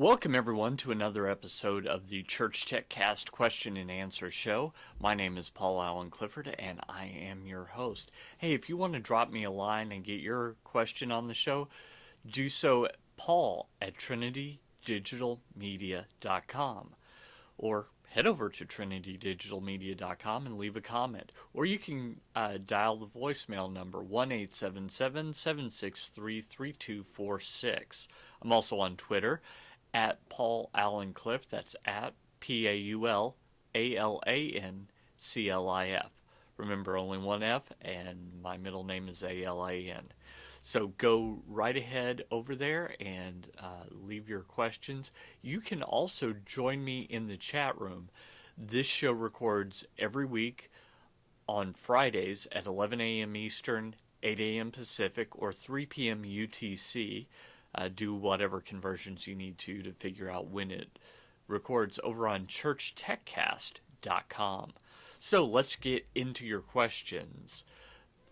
Welcome everyone to another episode of the ChurchTechCast Question and Answer Show. My name is Paul Clifford and I am your host. Hey, if you want to drop me a line and get your question on the show, do so at paul@trinitydigitalmedia.com or head over to trinitydigitalmedia.com and leave a comment. Or you can dial the voicemail number 1-877-763-3246. I'm also on Twitter at Paul Allen Cliff. That's at PAULALANCLIF. Remember, only one F, and my middle name is ALAN. So go right ahead over there and leave your questions. You can also join me in the chat room. This show records every week on Fridays at 11 a.m. Eastern, 8 a.m. Pacific, or 3 p.m. UTC. Do whatever conversions you need to figure out when it records over on ChurchTechCast.com. So let's get into your questions.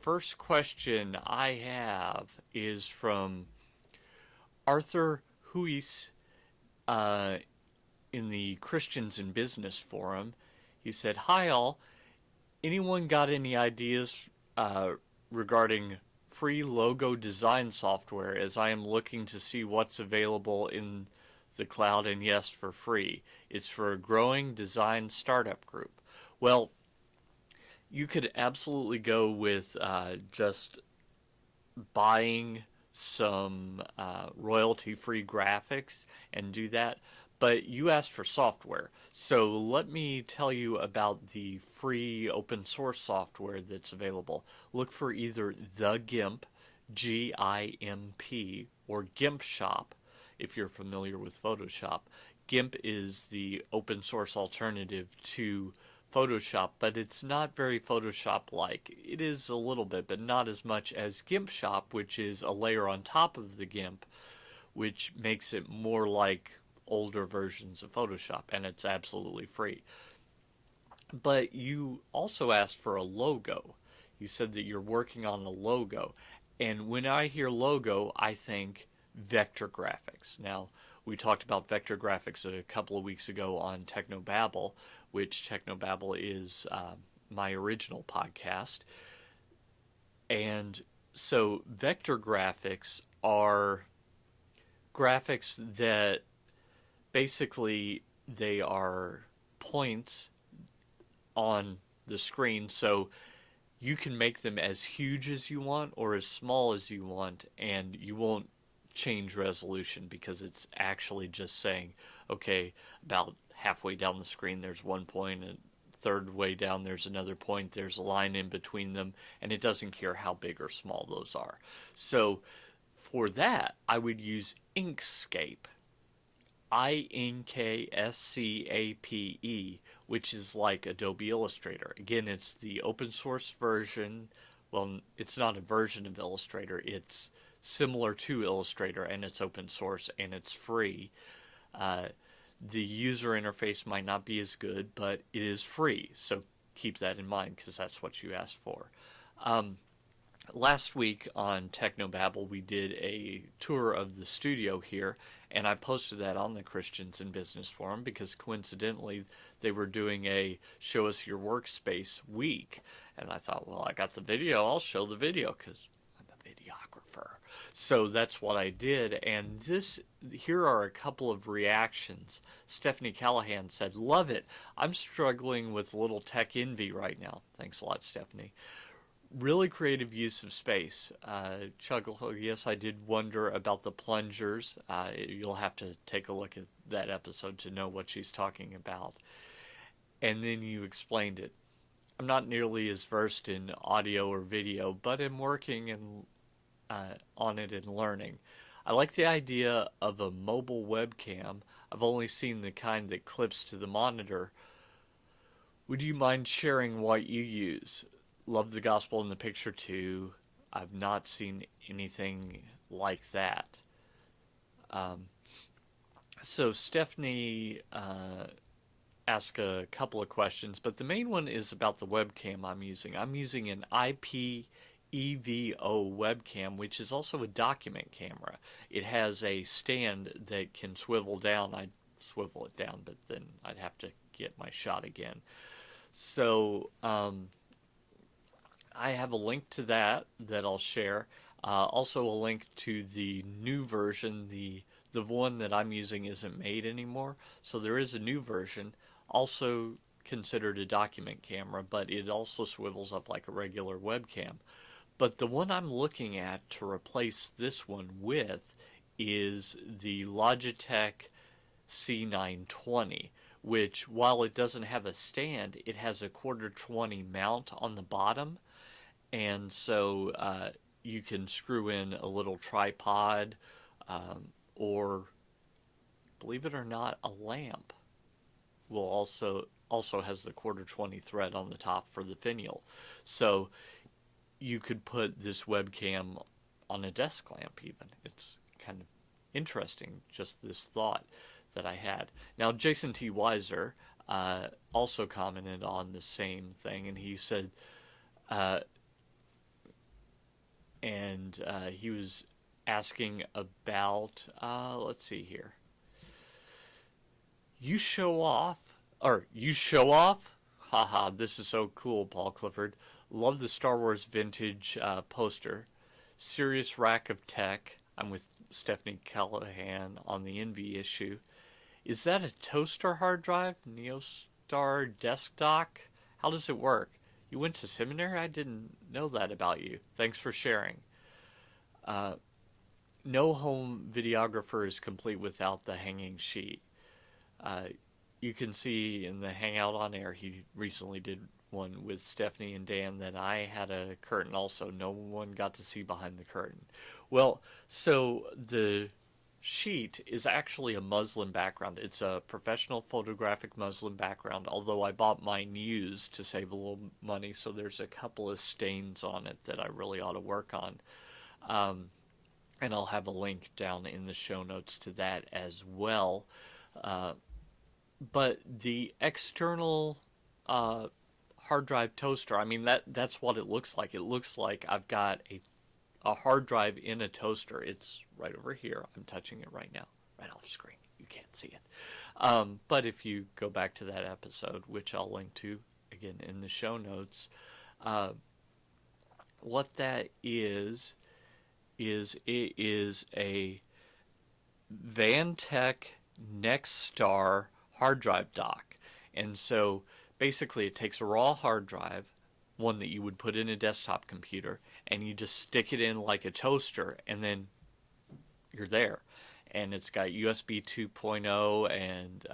First question I have is from Arthur Huis in the Christians in Business Forum. He said, "Hi all, anyone got any ideas regarding free logo design software, as I am looking to see what's available in the cloud, and yes, for free. It's for a growing design startup group." Well, you could absolutely go with just buying some royalty-free graphics and do that, but you asked for software. So let me tell you about the free open source software that's available. Look for either the GIMP, GIMP, or GIMP Shop if you're familiar with Photoshop. GIMP is the open source alternative to Photoshop, but it's not very Photoshop-like. It is a little bit, but not as much as GIMP Shop, which is a layer on top of the GIMP, which makes it more like older versions of Photoshop, and it's absolutely free. But you also asked for a logo. You said that you're working on a logo, and when I hear logo, I think vector graphics. Now, we talked about vector graphics a couple of weeks ago on Technobabble, which Technobabble is my original podcast. And so vector graphics are graphics that basically they are points on the screen, so you can make them as huge as you want or as small as you want, and you won't change resolution because it's actually just saying, okay, about halfway down the screen there's one point, and third way down there's another point, there's a line in between them, and it doesn't care how big or small those are. So for that, I would use Inkscape. Inkscape, which is like Adobe Illustrator. Again, it's the open source version. Well, it's not a version of Illustrator. It's similar to Illustrator, and it's open source, and it's free. The user interface might not be as good, but it is free. So keep that in mind, because that's what you asked for. Last week on Technobabble, we did a tour of the studio here, and I posted that on the Christians in Business Forum because coincidentally they were doing a Show Us Your Workspace week. And I thought, well, I got the video, I'll show the video because I'm a videographer. So that's what I did, and here are a couple of reactions. Stephanie Calahan said, "Love it. I'm struggling with a little tech envy right now." Thanks a lot, Stephanie. Really creative use of space. Chuckle, yes, I did wonder about the plungers. You'll have to take a look at that episode to know what she's talking about. And then you explained it. I'm not nearly as versed in audio or video, but I'm working on it and learning. I like the idea of a mobile webcam. I've only seen the kind that clips to the monitor. Would you mind sharing what you use? Love the gospel in the picture too. I've not seen anything like that. So Stephanie asked a couple of questions, but the main one is about the webcam I'm using. I'm using an IPEV EVO webcam, which is also a document camera. It has a stand that can swivel down. I'd swivel it down, but then I'd have to get my shot again. So I have a link to that I'll share. Also a link to the new version. The one that I'm using isn't made anymore, so there is a new version, also considered a document camera, but it also swivels up like a regular webcam. But the one I'm looking at to replace this one with is the Logitech C920, which, while it doesn't have a stand, it has a 1/4 20 mount on the bottom, and so you can screw in a little tripod, or, believe it or not, a lamp. Will also has the 1/4 20 thread on the top for the finial. So you could put this webcam on a desk lamp even. It's kind of interesting, just this thought that I had. Now, Jason T. Weiser also commented on the same thing, and he said, he was asking about, let's see here. You show off? Haha, this is so cool, Paul Clifford. Love the Star Wars vintage poster. Serious rack of tech. I'm with Stephanie Calahan on the Envy issue. Is that a toaster hard drive? Neostar desk dock? How does it work? You went to seminary? I didn't know that about you. Thanks for sharing. No home videographer is complete without the hanging sheet. You can see in the Hangout on Air, he recently did one with Stephanie and Dan, that I had a curtain also. No one got to see behind the curtain. Well, so the sheet is actually a muslin background. It's a professional photographic muslin background, although I bought mine used to save a little money, so there's a couple of stains on it that I really ought to work on. And I'll have a link down in the show notes to that as well. But the external hard drive toaster, I mean, that's what it looks like. It looks like I've got a hard drive in a toaster. It's right over here. I'm touching it right now, right off screen. You can't see it. But if you go back to that episode, which I'll link to, again, in the show notes, what that is it is a Vantech neostar hard drive dock. And so basically it takes a raw hard drive, one that you would put in a desktop computer, and you just stick it in like a toaster, and then you're there. And it's got USB 2.0 and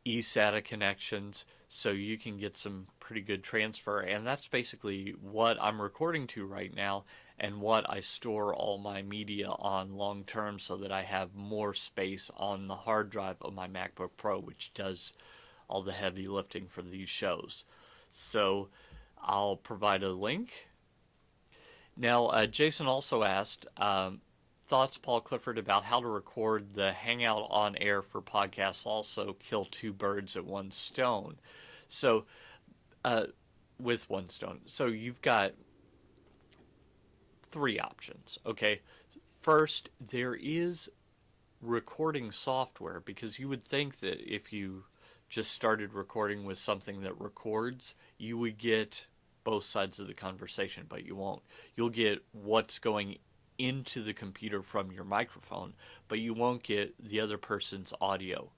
eSATA connections, so you can get some pretty good transfer. And that's basically what I'm recording to right now, and what I store all my media on long term, so that I have more space on the hard drive of my MacBook Pro, which does all the heavy lifting for these shows. So I'll provide a link. Now, Jason also asked, thoughts, Paul Clifford, about how to record the Hangout on Air for podcasts, also kill two birds at one stone. So, with one stone. So you've got three options, okay? First, there is recording software, because you would think that if you just started recording with something that records, you would get both sides of the conversation, but you won't. You'll get what's going into the computer from your microphone, but you won't get the other person's audio.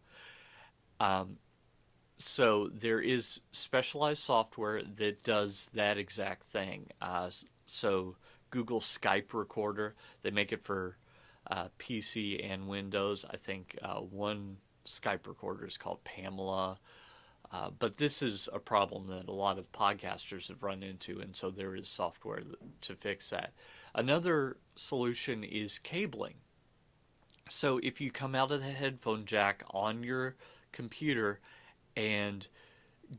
So there is specialized software that does that exact thing. So Google Skype Recorder, they make it for PC and Windows. I think one Skype recorder is called Pamela. But this is a problem that a lot of podcasters have run into, and so there is software to fix that. Another solution is cabling. So if you come out of the headphone jack on your computer and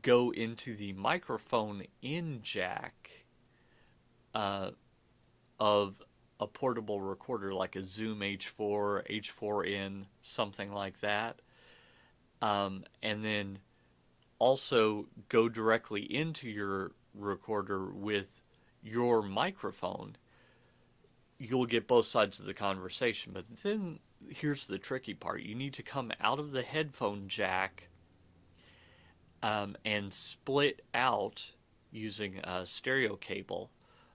go into the microphone in jack of a portable recorder, like a Zoom H4, H4n, something like that, and then also go directly into your recorder with your microphone, you'll get both sides of the conversation. But then here's the tricky part. You need to come out of the headphone jack and split out using a stereo cable,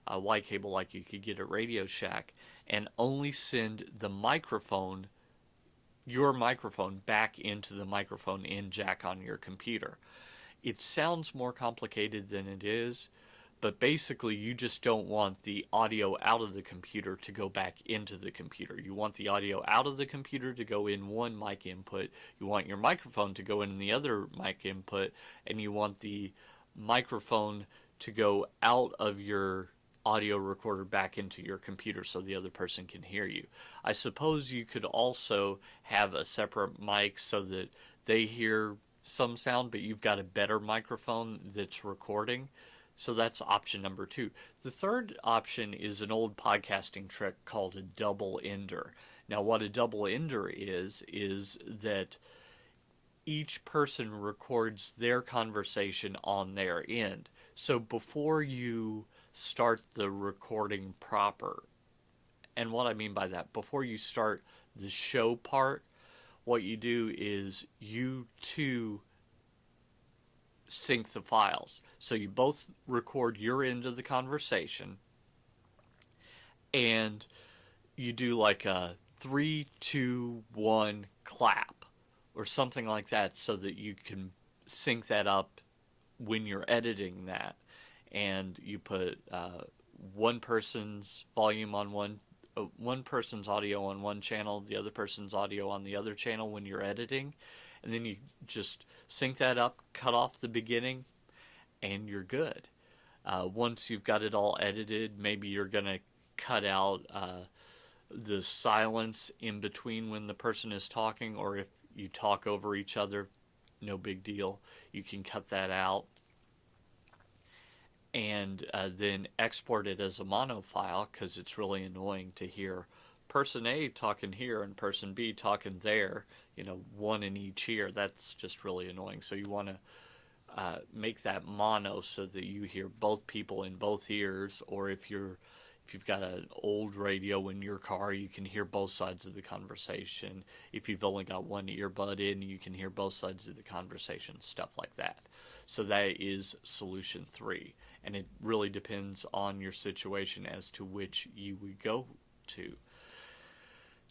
a Y cable like you could get at Radio Shack, and only send the microphone, your microphone, back into the microphone in jack on your computer. It sounds more complicated than it is, but basically you just don't want the audio out of the computer to go back into the computer. You want the audio out of the computer to go in one mic input, you want your microphone to go in the other mic input, and you want the microphone to go out of your audio recorder back into your computer so the other person can hear you. I suppose you could also have a separate mic so that they hear some sound, but you've got a better microphone that's recording. So that's option number 2. The third option is an old podcasting trick called a double ender. Now, what a double ender is that each person records their conversation on their end. So before you start the recording proper, and what I mean by that, before you start the show part, what you do is you two sync the files. So you both record your end of the conversation, and you do like a 3, 2, 1 clap or something like that so that you can sync that up when you're editing that. And you put one person's volume on one person's audio on one channel, the other person's audio on the other channel when you're editing, and then you just sync that up, cut off the beginning, and you're good. Once you've got it all edited, maybe you're going to cut out the silence in between when the person is talking, or if you talk over each other, no big deal. You can cut that out and then export it as a mono file, because it's really annoying to hear person A talking here and person B talking there, one in each ear. That's just really annoying. So you want to make that mono so that you hear both people in both ears, or if you've got an old radio in your car, you can hear both sides of the conversation. If you've only got one earbud in, you can hear both sides of the conversation, stuff like that. So that is solution 3. And it really depends on your situation as to which you would go to.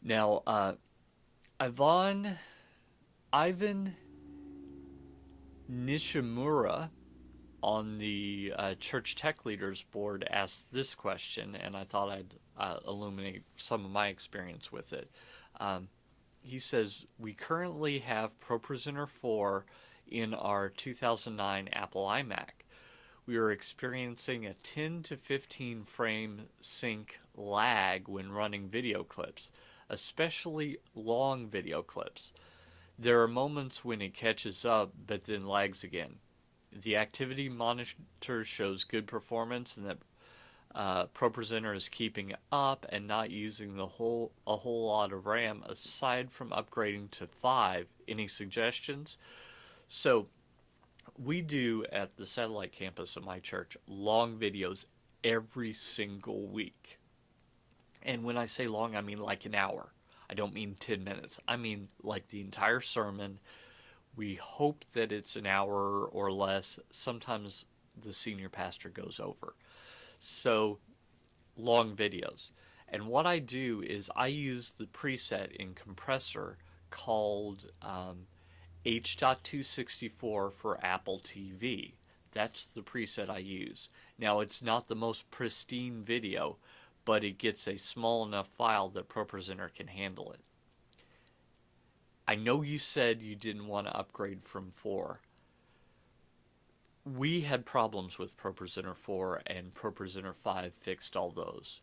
Now, Ivan Nishimura on the Church Tech Leaders board asked this question, and I thought I'd illuminate some of my experience with it. He says, we currently have ProPresenter 4 in our 2009 Apple iMac. We are experiencing a 10 to 15 frame sync lag when running video clips, especially long video clips. There are moments when it catches up, but then lags again. The activity monitor shows good performance and that ProPresenter is keeping up and not using a whole lot of RAM aside from upgrading to 5. Any suggestions? So we do at the satellite campus of my church long videos every single week. And when I say long, I mean like an hour. I don't mean 10 minutes. I mean like the entire sermon. We hope that it's an hour or less. Sometimes the senior pastor goes over. So long videos. And what I do is I use the preset in Compressor called H.264 for Apple TV. That's the preset I use. Now, it's not the most pristine video, but it gets a small enough file that ProPresenter can handle it. I know you said you didn't want to upgrade from 4. We had problems with ProPresenter 4, and ProPresenter 5 fixed all those.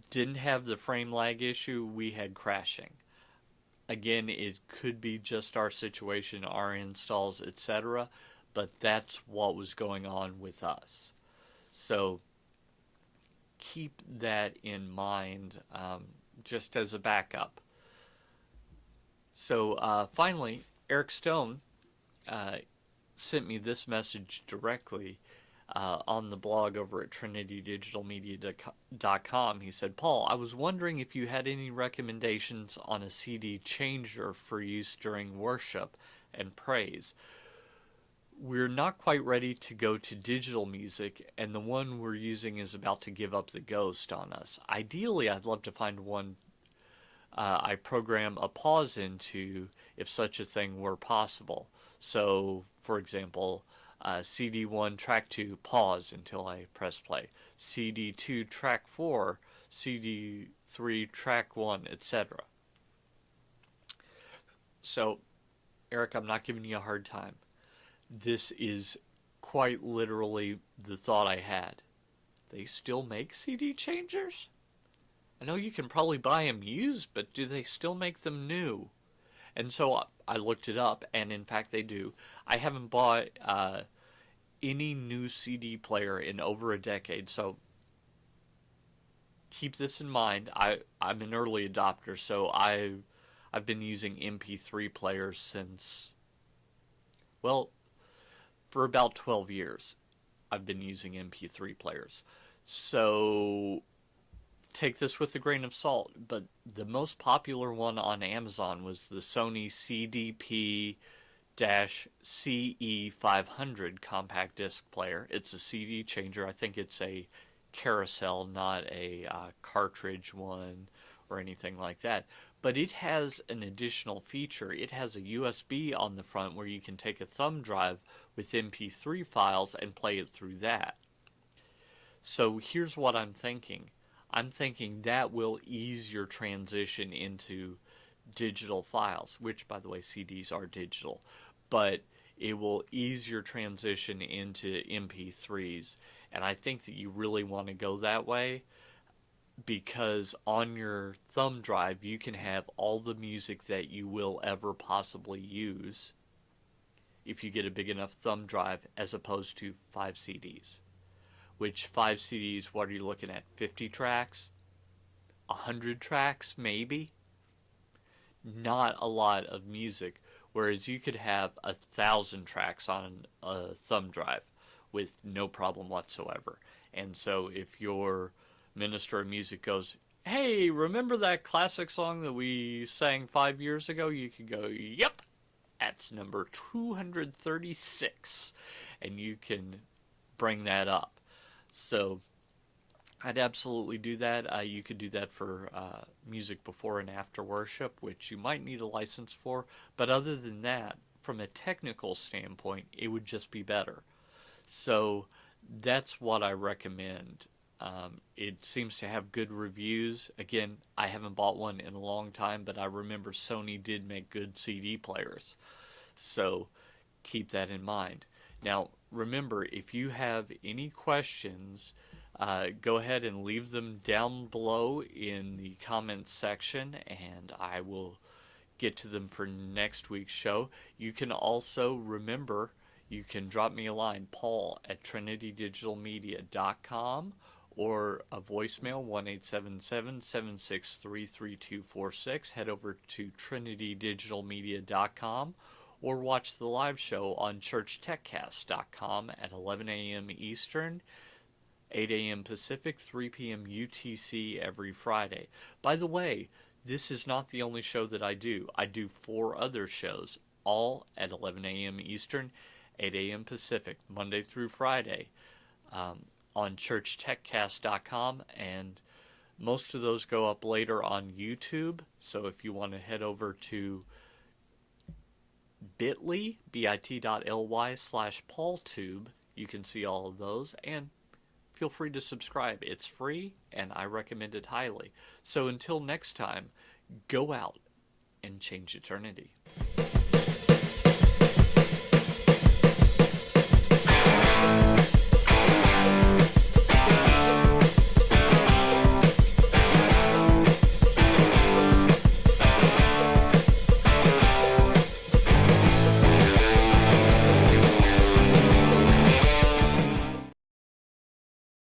Didn't have the frame lag issue, we had crashing. Again, it could be just our situation, our installs, etc., but that's what was going on with us. So keep that in mind, just as a backup. So finally, Eric Stone sent me this message directly. on the blog over at trinitydigitalmedia.com. He said, Paul, I was wondering if you had any recommendations on a CD changer for use during worship and praise. We're not quite ready to go to digital music, and the one we're using is about to give up the ghost on us. Ideally, I'd love to find one I program a pause into if such a thing were possible. So, for example, CD1 track 2 pause until I press play, CD2 track 4, CD3 track 1, etc. So, Eric, I'm not giving you a hard time. This is quite literally the thought I had. They still make CD changers? I know you can probably buy them used, but do they still make them new? And so I looked it up, and in fact they do. I haven't bought any new CD player in over a decade, so keep this in mind. I'm an early adopter, so I've been using MP3 players since, well, for about 12 years. I've been using MP3 players. So take this with a grain of salt, but the most popular one on Amazon was the Sony CDP-CE500 compact disc player. It's a CD changer. I think it's a carousel, not a cartridge one or anything like that. But it has an additional feature. It has a USB on the front where you can take a thumb drive with MP3 files and play it through that. So here's what I'm thinking. I'm thinking that will ease your transition into digital files, which, by the way, CDs are digital, but it will ease your transition into MP3s. And I think that you really want to go that way, because on your thumb drive you can have all the music that you will ever possibly use if you get a big enough thumb drive, as opposed to 5 CDs. Which 5 CDs, what are you looking at? 50 tracks? 100 tracks, maybe? Not a lot of music. Whereas you could have 1,000 tracks on a thumb drive with no problem whatsoever. And so if your minister of music goes, hey, remember that classic song that we sang 5 years ago? You can go, yep, that's number 236. And you can bring that up. So I'd absolutely do that. You could do that for music before and after worship, which you might need a license for. But other than that, from a technical standpoint, it would just be better. So that's what I recommend. It seems to have good reviews. Again, I haven't bought one in a long time, but I remember Sony did make good CD players. So keep that in mind. Now, remember, if you have any questions, go ahead and leave them down below in the comments section, and I will get to them for next week's show. You can also, remember, you can drop me a line, paul@trinitydigitalmedia.com, or a voicemail, 1-877-763-3246. Head over to trinitydigitalmedia.com. or watch the live show on ChurchTechCast.com at 11 a.m. Eastern, 8 a.m. Pacific, 3 p.m. UTC every Friday. By the way, this is not the only show that I do. I do 4 other shows, all at 11 a.m. Eastern, 8 a.m. Pacific, Monday through Friday, on ChurchTechCast.com, and most of those go up later on YouTube. So if you want to head over to bit.ly/PaulTube, you can see all of those, and feel free to subscribe. It's free, and I recommend it highly. So until next time, go out and change eternity.